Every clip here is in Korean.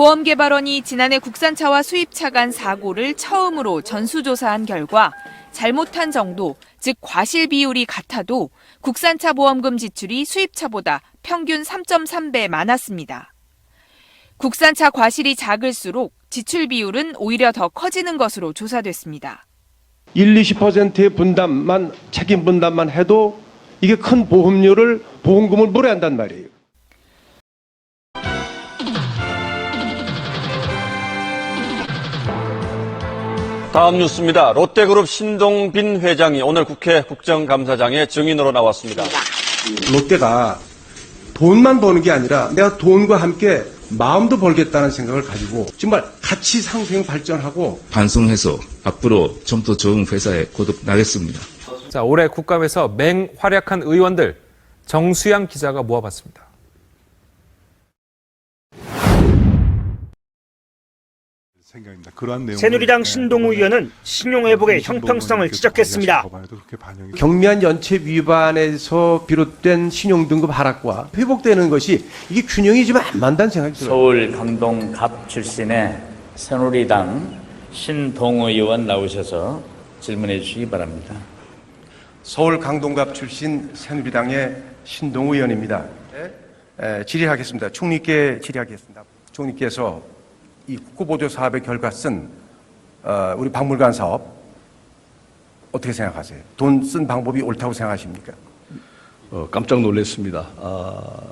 보험개발원이 지난해 국산차와 수입차 간 사고를 처음으로 전수조사한 결과 잘못한 정도, 즉 과실 비율이 같아도 국산차 보험금 지출이 수입차보다 평균 3.3배 많았습니다. 국산차 과실이 작을수록 지출 비율은 오히려 더 커지는 것으로 조사됐습니다. 20%의 분담만, 책임 분담만 해도 이게 큰 보험금을 물어야 한단 말이에요. 다음 뉴스입니다. 롯데그룹 신동빈 회장이 오늘 국회 국정감사장에 증인으로 나왔습니다. 롯데가 돈만 버는 게 아니라 내가 돈과 함께 마음도 벌겠다는 생각을 가지고 정말 같이 상생 발전하고 반성해서 앞으로 좀 더 좋은 회사에 거듭나겠습니다. 자, 올해 국감에서 맹활약한 의원들 정수양 기자가 모아봤습니다. 새누리당 신동우 의원은 신용회복의 형평성을 지적했습니다. 경미한 연체 위반에서 비롯된 신용등급 하락과 회복되는 것이 이게 균형이 좀 안 맞다는 생각이 들어요. 서울 강동갑 출신의 새누리당 신동우 의원 나오셔서 질문해 주시기 바랍니다. 서울 강동갑 출신 새누리당의 신동우 의원입니다. 질의하겠습니다. 총리께 질의하겠습니다. 총리께서 이 국고보조 사업의 결과 쓴 우리 박물관 사업 어떻게 생각하세요? 돈 쓴 방법이 옳다고 생각하십니까? 깜짝 놀랐습니다.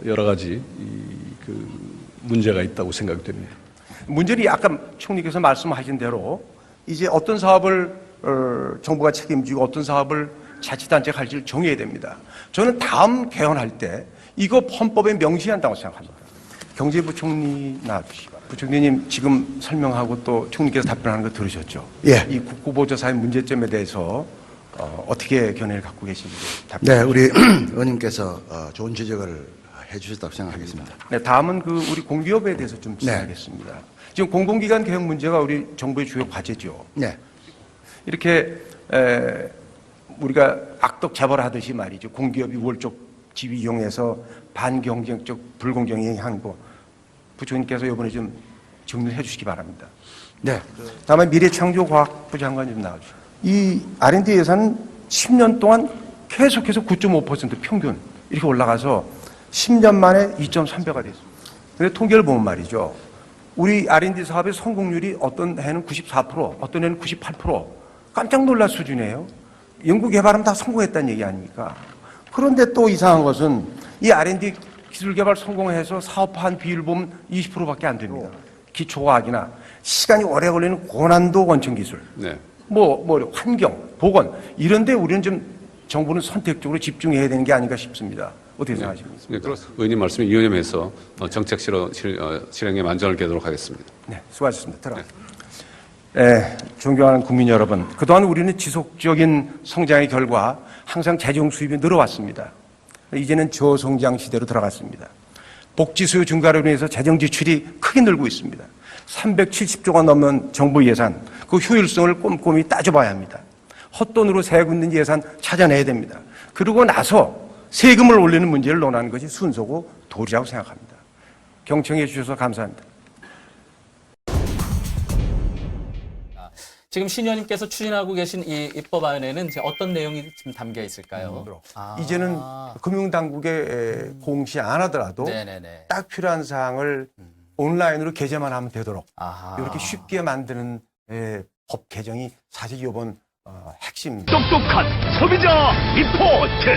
여러 가지 문제가 있다고 생각이 됩니다. 문제는 아까 총리께서 말씀하신 대로 이제 어떤 사업을 정부가 책임지고 어떤 사업을 자치단체가 할지를 정해야 됩니다. 저는 다음 개헌할 때 이거 헌법에 명시한다고 생각합니다. 경제부총리 나와주시기 바랍니다. 부총리님 지금 설명하고 또 총리께서 답변하는 거 들으셨죠? 예. 이 국고보조사의 문제점에 대해서 어떻게 견해를 갖고 계신지 네, 우리 의원님께서 좋은 지적을 해주셨다고 생각하겠습니다. 네, 다음은 우리 공기업에 대해서 좀 질문하겠습니다. 네. 지금 공공기관 개혁 문제가 우리 정부의 주요 과제죠. 네. 이렇게 우리가 악덕 재벌하듯이 말이죠. 공기업이 우월적 지위 이용해서 반경쟁적 불공정에 행하고 부총리께서 이번에 좀 정리해 주시기 바랍니다. 네. 다음에 미래창조과학부 장관이 좀 나와주시죠. 이 R&D 예산은 10년 동안 계속해서 9.5% 평균 이렇게 올라가서 10년 만에 2.3배가 됐습니다. 근데 통계를 보면 말이죠. 우리 R&D 사업의 성공률이 어떤 해는 94%, 어떤 해는 98%. 깜짝 놀랄 수준이에요. 연구개발하면 다 성공했다는 얘기 아닙니까? 그런데 또 이상한 것은 이 R&D 기술개발 성공해서 사업화한 비율 보면 20%밖에 안 됩니다. 기초과학이나 시간이 오래 걸리는 고난도 원천기술, 네. 환경, 보건 이런 데 우리는 좀 정부는 선택적으로 집중해야 되는 게 아닌가 싶습니다. 어떻게 생각하십니까? 네, 그렇습니다. 의원님 말씀에 이원님에서 정책 실행에 만전을 기하도록 하겠습니다. 네, 수고하셨습니다. 들어가겠습니다. 네, 존경하는 국민 여러분, 그동안 우리는 지속적인 성장의 결과 항상 재정 수입이 늘어왔습니다. 이제는 저성장 시대로 들어갔습니다. 복지 수요 증가로 인해서 재정 지출이 크게 늘고 있습니다. 370조가 넘는 정부 예산, 그 효율성을 꼼꼼히 따져봐야 합니다. 헛돈으로 새고 있는 예산 찾아내야 됩니다. 그러고 나서 세금을 올리는 문제를 논하는 것이 순서고 도리라고 생각합니다. 경청해 주셔서 감사합니다. 지금 신 의원님께서 추진하고 계신 이 입법안에는 어떤 내용이 지금 담겨 있을까요? 이제는 금융당국에 공시 안 하더라도 네네네. 딱 필요한 사항을 온라인으로 게재만 하면 되도록 이렇게 쉽게 만드는 법 개정이 사실 이번 핵심입니다. 똑똑한 소비자 리포트.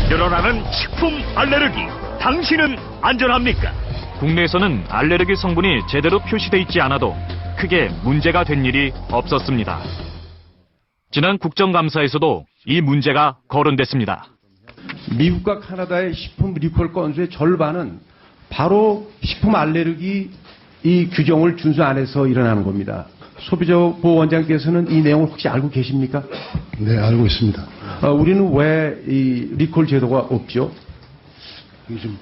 늘어나는 식품 알레르기. 당신은 안전합니까? 국내에서는 알레르기 성분이 제대로 표시돼 있지 않아도 크게 문제가 된 일이 없었습니다. 지난 국정감사에서도 이 문제가 거론됐습니다. 미국과 카나다의 식품 리콜 건수의 절반은 바로 식품 알레르기 이 규정을 준수 안 해서 일어나는 겁니다. 소비자보호원장께서는 이 내용을 혹시 알고 계십니까? 네, 알고 있습니다. 우리는 왜 이 리콜 제도가 없죠? 지금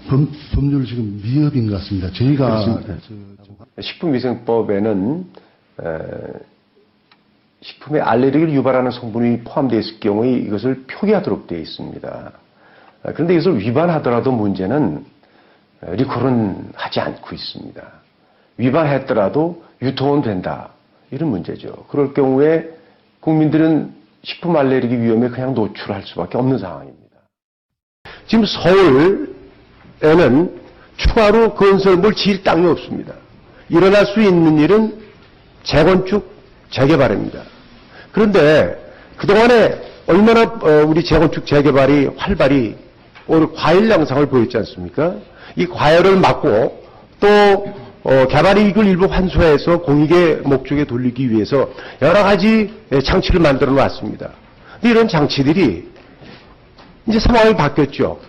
법률 지금 미흡인 것 같습니다. 저희가 식품위생법에는 식품에 알레르기를 유발하는 성분이 포함되어 있을 경우에 이것을 표기하도록 되어 있습니다. 그런데 이것을 위반하더라도 문제는 리콜은 하지 않고 있습니다. 위반했더라도 유통은 된다. 이런 문제죠. 그럴 경우에 국민들은 식품 알레르기 위험에 그냥 노출할 수밖에 없는 상황입니다. 지금 서울에는 추가로 건설물 지을 땅이 없습니다. 일어날 수 있는 일은 재건축, 재개발입니다. 그런데 그동안에 얼마나 우리 재건축, 재개발이 활발히 오늘 과열 양상을 보였지 않습니까? 이 과열을 막고 또 개발이익을 일부 환수해서 공익의 목적에 돌리기 위해서 여러 가지 장치를 만들어 놨습니다. 근데 이런 장치들이 이제 상황이 바뀌었죠.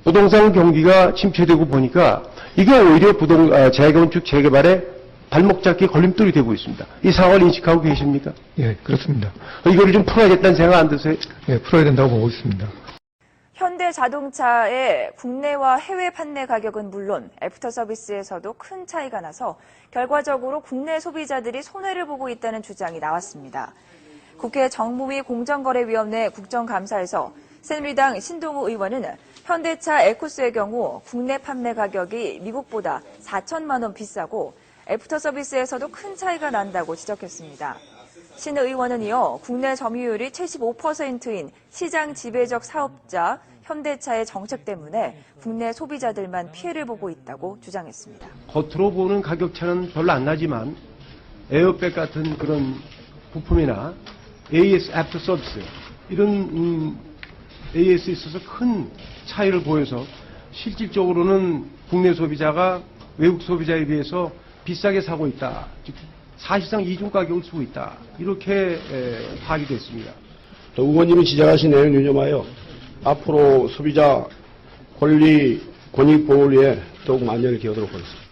부동산 경기가 침체되고 보니까 이게 오히려 재건축, 재개발에 발목 잡기 걸림돌이 되고 있습니다. 이 상황을 인식하고 계십니까? 예, 그렇습니다. 이거를 좀 풀어야겠다는 생각 안 드세요? 예, 풀어야 된다고 보고 있습니다. 현대자동차의 국내와 해외 판매 가격은 물론 애프터 서비스에서도 큰 차이가 나서 결과적으로 국내 소비자들이 손해를 보고 있다는 주장이 나왔습니다. 국회 정무위 공정거래위원회 국정감사에서 새누리당 신동우 의원은 현대차 에쿠스의 경우 국내 판매 가격이 미국보다 4천만 원 비싸고 애프터 서비스에서도 큰 차이가 난다고 지적했습니다. 신 의원은 이어 국내 점유율이 75%인 시장 지배적 사업자 현대차의 정책 때문에 국내 소비자들만 피해를 보고 있다고 주장했습니다. 겉으로 보는 가격 차는 별로 안 나지만 에어백 같은 그런 부품이나 AS 애프터 서비스 이런 AS에 있어서 큰 차이를 보여서 실질적으로는 국내 소비자가 외국 소비자에 비해서 비싸게 사고 있다. 즉 사실상 이중 가격을 쓰고 있다. 이렇게 파악이 됐습니다. 또 의원님이 지적하신 내용 유념하여 앞으로 소비자 권익 보호를 위해 더욱 만전을 기하도록 하겠습니다.